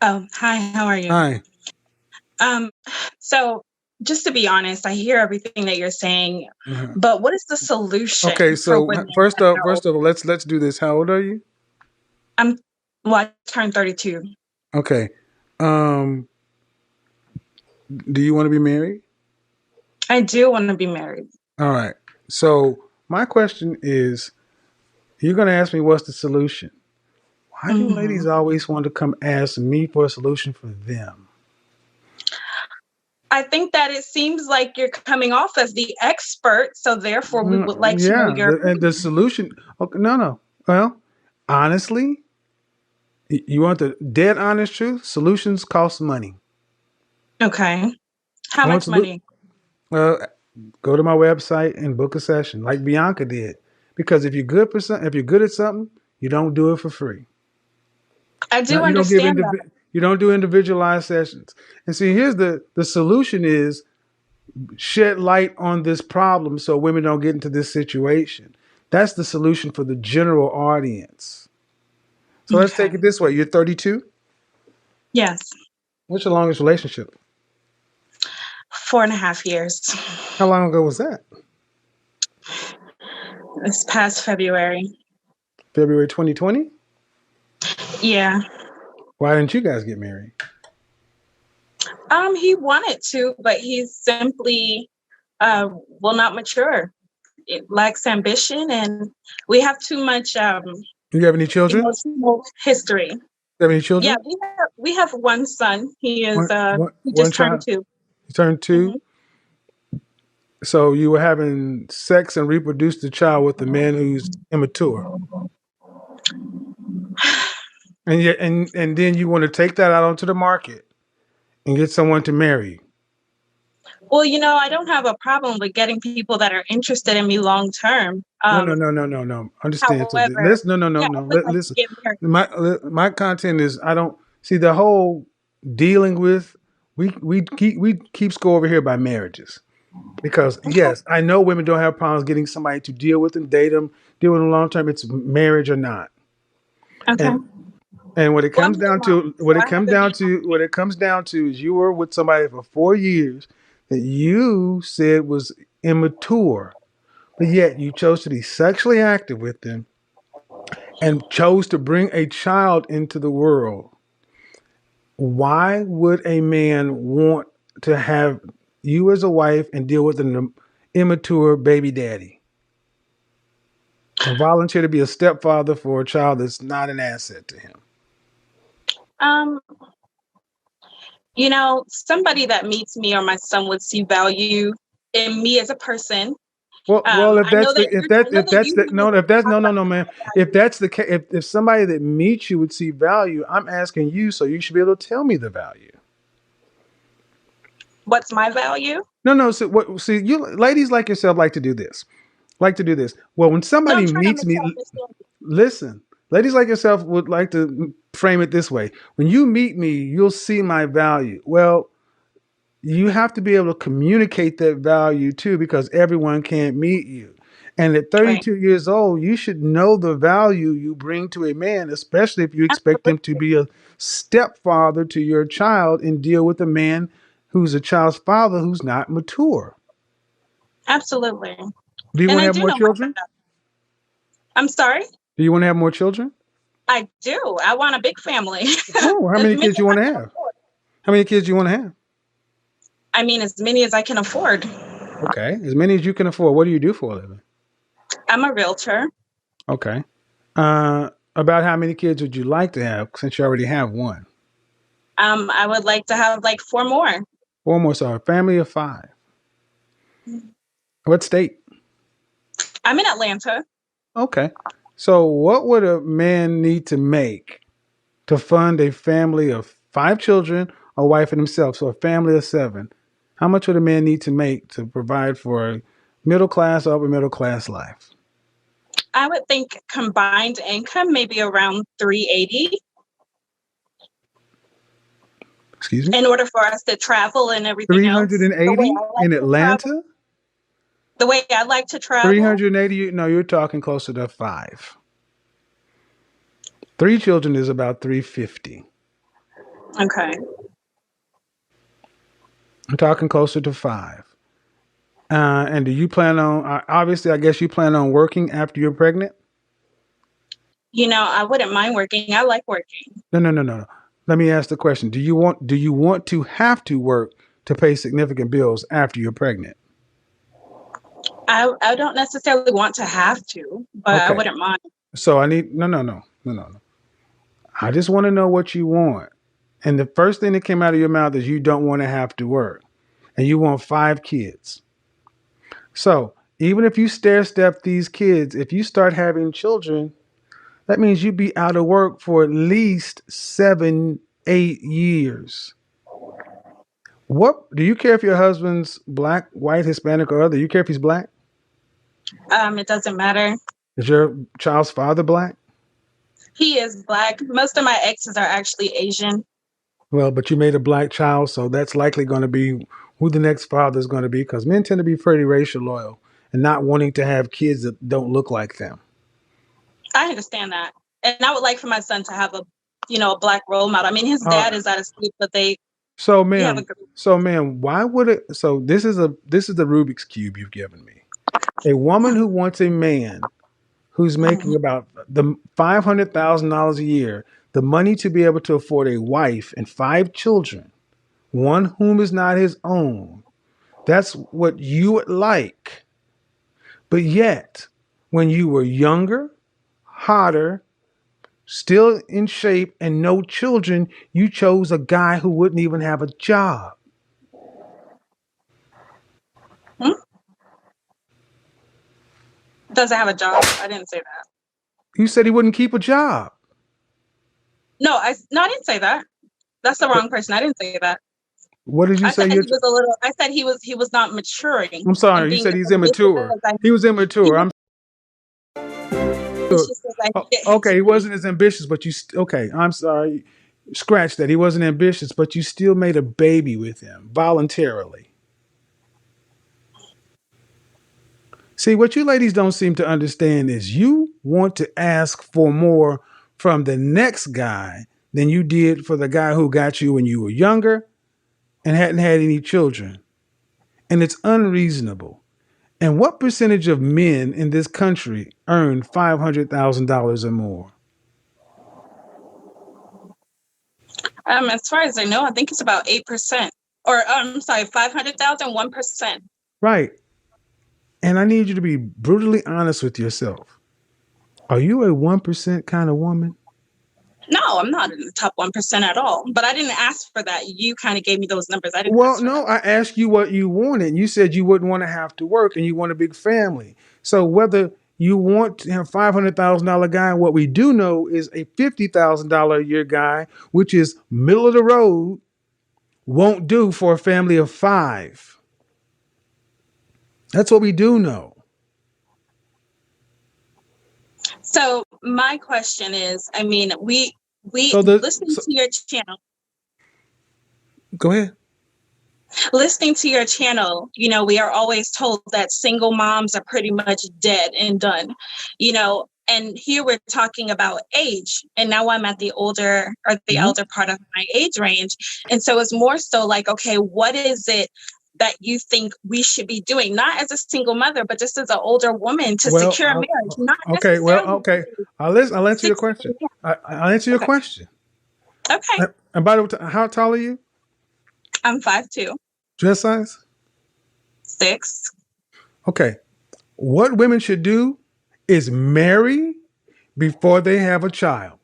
Oh, hi, how are you? Hi. Um, so just to be honest, I hear everything that you're saying, Uh-huh. but what is the solution Okay, for so women first that up, are first of all, let's do this. How old are you? I'm well, I turned 32. Okay. Um, do you want to be married? I do want to be married. All right. So my question is, you're going to ask me what's the solution? Why do hmm ladies always want to come ask me for a solution for them? I think that it seems like you're coming off as the expert, so therefore we would like to know Yeah, your and the opinion. solution. Okay, no, no. Well, honestly, you want the dead honest truth? Solutions cost money. Okay. How Want much solu- money? Well, go to my website and book a session like Bianca did. Because if you're good at something, you don't do it for free. I Now, do understand that. you don't do individualized sessions. And see, here's the solution is shed light on this problem so women don't get into this situation. That's the solution for the general audience. So let's take Okay. it this way. You're 32. Yes. What's your longest relationship? 4.5 years. How long ago was that? This past February. February 2020? Yeah. Why didn't you guys get married? He wanted to, but he's simply will not mature. It lacks ambition, and we have too much Do you have any children? emotional history. You have any Yeah, children? we have one son. He One just turned child. 2. You turned two. hmm So you were having sex and reproduced the child with a man who's immature, and yet, and then you want to take that out onto the market and get someone to marry. Well, I don't have a problem with getting people that are interested in me long term. No, no, no, no, no, no. Understand? So However, listen, no, no, no, yeah, I no. would like to Listen, get married. my content is I don't see the whole dealing with. We keep score over here by marriages because Okay. yes, I know women don't have problems getting somebody to deal with them, date them, deal with them long term. It's marriage or not, Okay. and And what it Well, I'm comes not down married, to, so I haven't made my what it comes down to is you were with somebody for 4 years that you said was immature, but yet you chose to be sexually active with them and chose to bring a child into the world. Why would a man want to have you as a wife and deal with an immature baby daddy and volunteer to be a stepfather for a child that's not an asset to him? um somebody that meets me or my son would see value in me as a person. Well, if I know that's that the if you're, I that know if that that's you the wanted no if to that's talk no no about no man, if value. that's the case, if somebody that meets you would see value, I'm asking you, so you should be able to tell me the value. What's my value? No, no. So what? See, you ladies like yourself like to do this. Like to do this. Well, when No, I'm somebody trying to meets make me, sure I understand you. listen. Ladies like yourself would like to frame it this way: when you meet me, you'll see my value. Well, you have to be able to communicate that value too because everyone can't meet you. And at Right. 32 years old, you should know the value you bring to a man, especially if you expect him to Absolutely. be a stepfather to your child and deal with a man who's a child's father who's not mature. Absolutely. Do you And want to I have do more know my children? value. I'm sorry? Do you want to have more children? I do. I want a big family. Oh, how As many many kids as you want I to can have? afford. How many kids do you want to have? I mean, as many as I can afford. Okay, as many as you can afford. What do you do for a living? I'm a realtor. Okay. About how many kids would you like to have since you already have one? I would like to have like 4 more. Four more, so a family of five. What state? I'm in Atlanta. Okay. So, what would a man need to make to fund a family of five children, a wife, and himself? So, a family of seven. How much would a man need to make to provide for a middle class, upper middle class life? I would think combined income maybe around 380 Excuse me? in order for us to travel and everything else. The way 380 I like in to travel. Atlanta? The way I like to travel. 380? No, you're talking closer to five. Three children is about 350. Okay. I'm talking closer to 5. And do you plan on, obviously, I guess you plan on working after you're pregnant? I wouldn't mind working. I like working. No, no, no, no, no. Let me ask the question. Do you want to have to work to pay significant bills after you're pregnant? I don't necessarily want to have to, but I Okay. wouldn't mind. So I need no, no, no, no, no, no. I just want to know what you want. And the first thing that came out of your mouth is you don't want to have to work. And you want 5 kids. So even if you stair step these kids, if you start having children, that means you'd be out of work for at least 7, 8 years. What do you care if your husband's black, white, Hispanic, or other? You care if he's black? It doesn't matter. Is your child's father black? He is Black. Most of my exes are actually Asian. Well, but you made a black child, so that's likely going to be who the next father is going to be because men tend to be pretty racial loyal and not wanting to have kids that don't look like them. I understand that. And I would like for my son to have a Black role model. I mean, his Uh, dad is out of state, but so, we have a ma'am, good. so, ma'am, why would it? So, this is the Rubik's cube you've given me. A woman who wants a man who's making about the $500,000 a year, the money to be able to afford a wife and 5 children, one whom is not his own. That's what you would like. But yet, when you were younger, hotter, still in shape, and no children, you chose a guy who wouldn't even have a job. Hmm? Doesn't have a job. I didn't say that. You said he wouldn't keep a job. No, I didn't say that. That's the wrong person. I didn't say that. What did you I say? said he was a little. I said he was not maturing I'm and sorry. You being said as he's ambitious immature. as I He was he immature. was I'm ambitious as I needed him okay. to He be. wasn't as ambitious, but okay. I'm sorry. Scratch that. He wasn't ambitious, but you still made a baby with him voluntarily. See, what you ladies don't seem to understand is you want to ask for more from the next guy than you did for the guy who got you when you were younger and hadn't had any children. And it's unreasonable. And what percentage of men in this country earn $500,000 or more? As far as I know, I think it's about 8%. Or I'm sorry, 500,000, 1%. Right. And I need you to be brutally honest with yourself. Are you a 1% kind of woman? No, I'm not in the top 1% at all. But I didn't ask for that. You kind of gave me those numbers. I didn't Well, ask for that. no, I asked you what you wanted. And you said you wouldn't want to have to work and you want a big family. So whether you want to have $500,000 guy, what we do know is a $50,000 a year guy, which is middle of the road, won't do for a family of 5. That's what we do know. So my question is, I mean, we So listening to your channel, go ahead. listening to your channel, we are always told that single moms are pretty much dead and done, and here we're talking about age. And now I'm at the older or the Mhm. elder part of my age range. And so it's more so like, okay, what is it that you think we should be doing, not as a single mother, but just as an older woman to Well, secure a marriage, not okay. Well, necessarily okay. I'll answer your 6 question. years. I'll answer your Okay. question. Okay. And by the way, how tall are you? I'm 5'2", Dress size? 6. Okay. What women should do is marry before they have a child.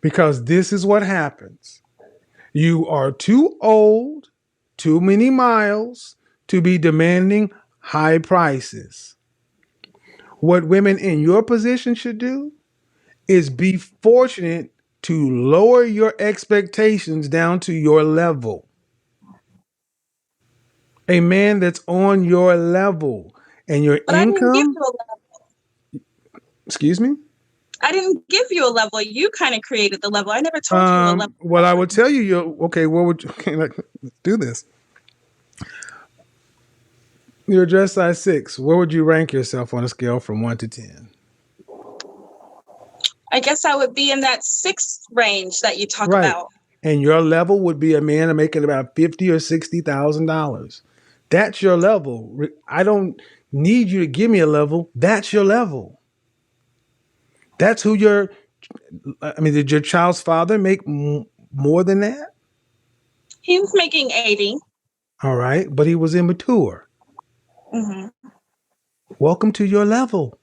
Because this is what happens. You are too old, too many miles to be demanding high prices. What women in your position should do is be fortunate to lower your expectations down to your level. A man that's on your level and your But I didn't give income, you a level. excuse me. I didn't give you a level. You kind of created the level. I never told you a level. Well, I would tell you, okay, what would you, okay, let's do this. You're dress size 6. Where would you rank yourself on a scale from 1 to 10? I guess I would be in that 6 range that you talk Right. about. and your level would be a man making about $50,000 or $60,000. That's your level. I don't need you to give me a level. That's your level. That's who your. I mean, did your child's father make more than that? He was making 80. All right, but he was immature. Hmm. Welcome to your level.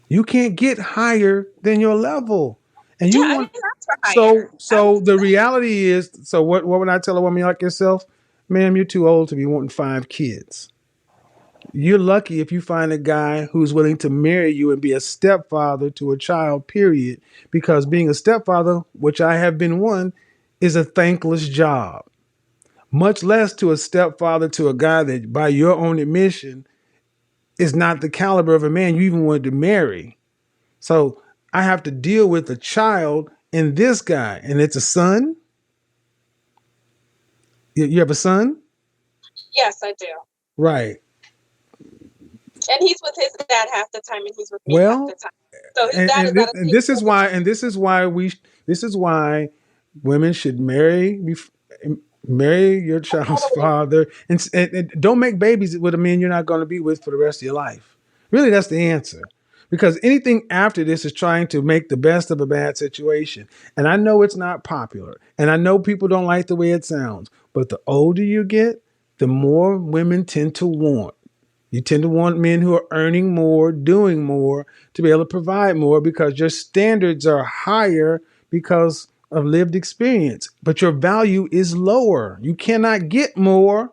You can't get higher than your level. And Yeah, you I want didn't ask for so higher. I so was the reality is, so what would I tell a woman like yourself? Ma'am, you're too old to be wanting 5 kids. You're lucky if you find a guy who's willing to marry you and be a stepfather to a child, period. Because being a stepfather, which I have been one, is a thankless job. Much less to a stepfather to a guy that, by your own admission, is not the caliber of a man you even wanted to marry. So I have to deal with a child and this guy, and it's a son. You have a son? Yes, I do. Right. And he's with his dad half the time, and he's with me half the Well, time. So his and, dad is and, at this, a and table this is with why and this is why women should marry your child's him. father, and don't make babies with a man you're not going to be with for the rest of your life. Really, that's the answer. Because anything after this is trying to make the best of a bad situation. And I know it's not popular. And I know people don't like the way it sounds. But the older you get, the more women tend to want. You tend to want men who are earning more, doing more, to be able to provide more because your standards are higher because of lived experience, but your value is lower. You cannot get more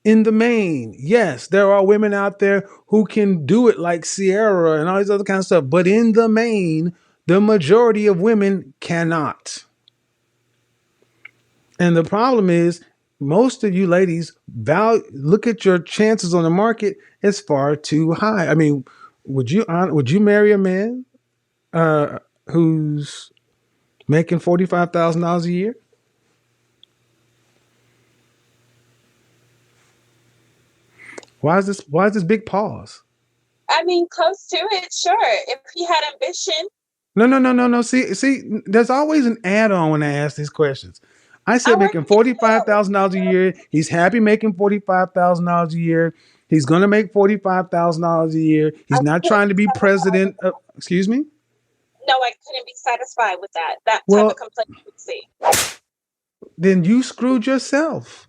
in the main. Yes, there are women out there who can do it like Sierra and all these other kind of stuff, but in the main, the majority of women cannot. And the problem is, most of you ladies look at your chances on the market as far too high. I mean, would you marry a man who's making $45,000 a year? Why is this big pause? I mean, close to it, sure. If he had ambition, No, no, no, no, no. See, there's always an add-on when I ask these questions. I I said work making it $45,000 a year. He's happy making $45,000 a year. He's gonna make $45,000 a year. I He's not couldn't trying be to be satisfied president. with that. Excuse me. No, I couldn't be satisfied with that. That type of Well, complacency. then you screwed yourself.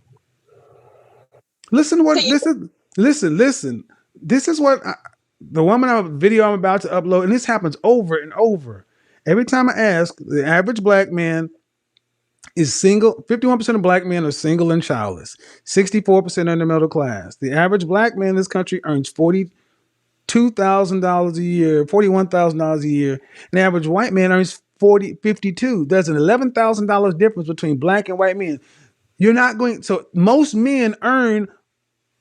Listen to So what you, this is. Listen. This is what the video I'm about to upload, and this happens over and over. Every time I ask, the average black man is single. 51% of black men are single and childless. 64% are in the middle class. The average black man in this country earns $42,000 a year, $41,000 a year. And the average white man earns 52. There's an $11,000 difference between black and white men. You're not going. So most men earn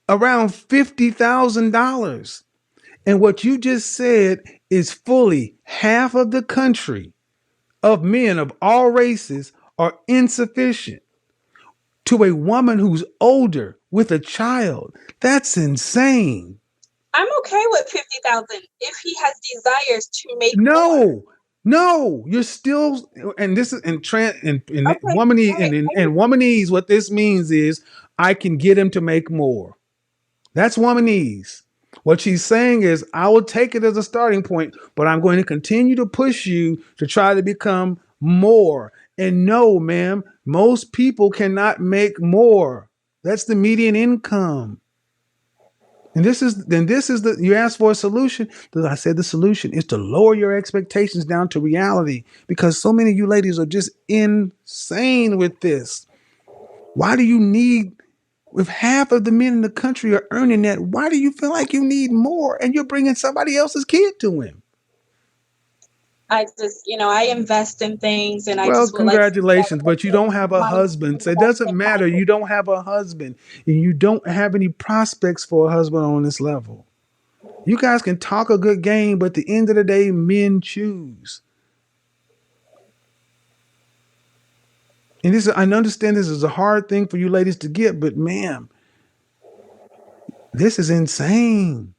around $50,000. And what you just said is fully half of the country of men of all races are insufficient to a woman who's older with a child. That's insane. I'm okay with 50,000 if he has desires to make more. No, no, you're still, and this is in Okay, womanese, all right. and womanese. What this means is I can get him to make more. That's womanese. What she's saying is, I will take it as a starting point, but I'm going to continue to push you to try to become more. And no, ma'am, most people cannot make more. That's the median income. And this is the you asked for a solution. I said the solution is to lower your expectations down to reality because so many of you ladies are just insane with this. Why do you need if half of the men in the country are earning that, why do you feel like you need more and you're bringing somebody else's kid to him? I just, I invest in things and I Well, just would like to congratulations, but you don't have a husband. So it doesn't matter. You don't have a husband and you don't have any prospects for a husband on this level. You guys can talk a good game, but at the end of the day, men choose. And I understand this is a hard thing for you ladies to get, but ma'am, this is insane.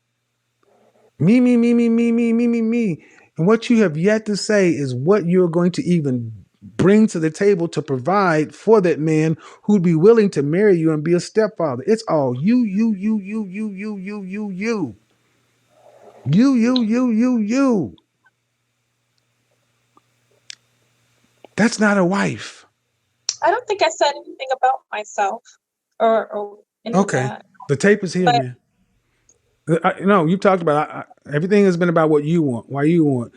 Me, me, me, me, me, me, me, me, me. And what you have yet to say is what you're going to even bring to the table to provide for that man who'd be willing to marry you and be a stepfather. It's all you, you, you, you, you, you, you, you, you. You, you, you, you, you. That's not a wife. I don't think I said anything about myself or any of Okay. that. The tape is here, But man. No, you talked about everything has been about what you want. Why you want?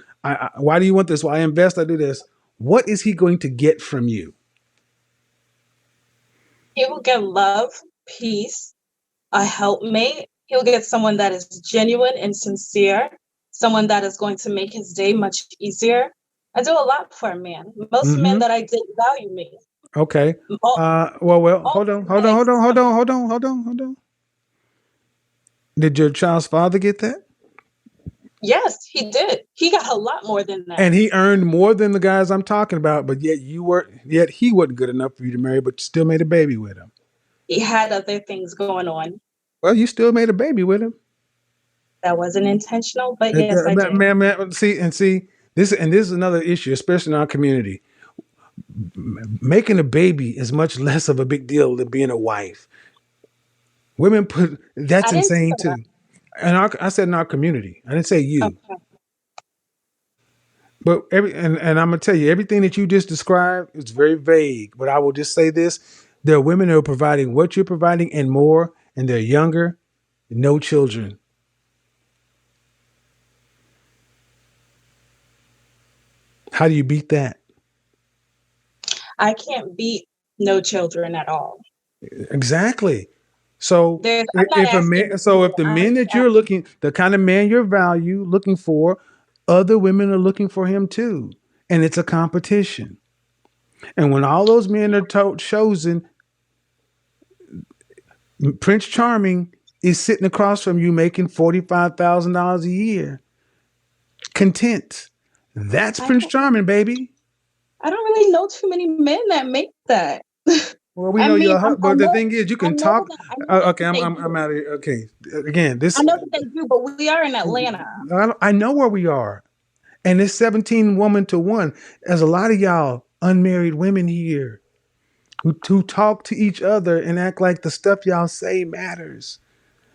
Why do you want this? Why I invest? I do this. What is he going to get from you? he will get love, peace, a helpmate. He'll get someone that is genuine and sincere, someone that is going to make his day much easier. I do a lot for a man. Most men Mm-hmm. that I date value me. Okay. All, Well. all Hold on. my exes come. Hold on. Did your child's father get that? Yes, he did. He got a lot more than that. And he earned more than the guys I'm talking about, but yet he wasn't good enough for you to marry, but you still made a baby with him. He had other things going on. Well, you still made a baby with him. That wasn't intentional, but yes, I did. Man, see this, and this is another issue, especially in our community. Making a baby is much less of a big deal than being a wife. Women put that's I didn't say insane that. too. And I said in our community. I didn't say you. Okay. But and I'm gonna tell you, everything that you just described is very vague. But I will just say this: there are women who are providing what you're providing and more, and they're younger, no children. How do you beat that? I can't beat no children at all. Exactly. So I'm not asking if you. the I'm men just that you're asking. looking, the kind of man you're looking for, other women are looking for him too, and it's a competition. And when all those men are chosen, Prince Charming is sitting across from you making $45,000 a year, content. That's I Prince don't. Charming, baby. I don't really know too many men that make that. Well, we I know mean, you're, but the thing is, you I can know talk. that. I know that Okay, they I'm do. out of here. Okay, again, I know that they do, but we are in Atlanta. I know where we are. And it's 17 woman to one. There's a lot of y'all unmarried women here who talk to each other and act like the stuff y'all say matters.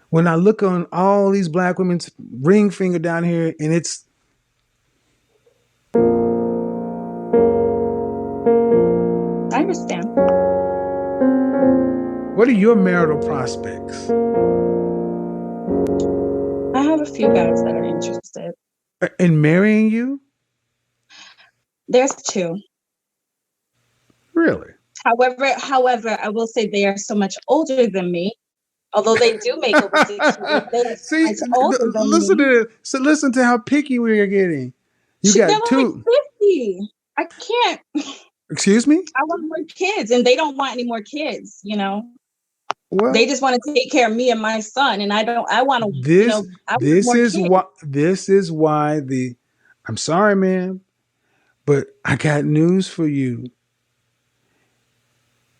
When I look on all these black women's ring finger down here, and it's I understand. what are your marital prospects I have a few guys that are interested. in marrying you? There's two. Really? However, I will say they are so much older than me. Although they do make over 60, they are so See, much older than listen me. to listen to how picky we are getting. You They're got like two. 50. I can't. Excuse me? I want more kids, and they don't want any more kids. They Well, just want to take care of me and my son, and I don't. I want to. this I want more kids. this is why the I'm sorry, man, but I got news for you.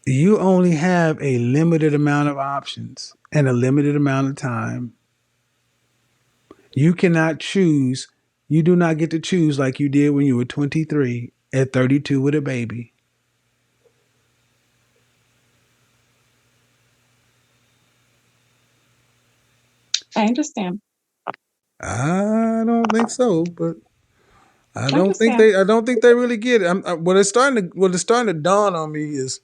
You only have a limited amount of options and a limited amount of time. You cannot choose. You do not get to choose like you did when you were 23 at 32 with a baby. I understand. I don't think so, but I understand. I don't think they really get it. What it's starting to dawn on me is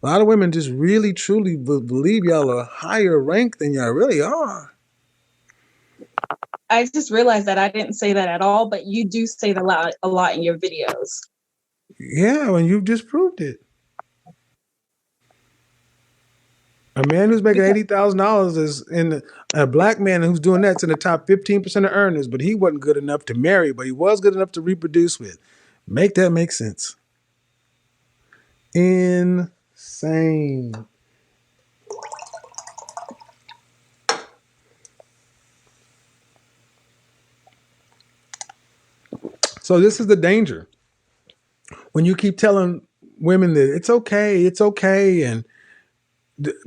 a lot of women just really truly believe y'all are higher rank than y'all really are. I just realized that I didn't say that at all, but you do say that a lot in your videos. Yeah, and you've just proved it. A man who's making Because $80,000 is a black man who's doing that's in the top 15% of earners, but he wasn't good enough to marry, but he was good enough to reproduce with. Make that make sense. Insane. So this is the danger. When you keep telling women that it's okay, and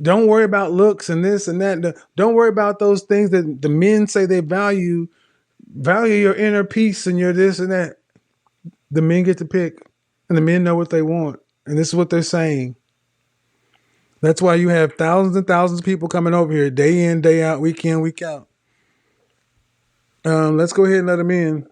don't worry about looks and this and that. Don't worry about those things that the men say they value your inner peace and your this and that. The men get to pick. And the men know what they want. And this is what they're saying. That's why you have thousands and thousands of people coming over here day in, day out, week in, week out. Let's go ahead and let them in.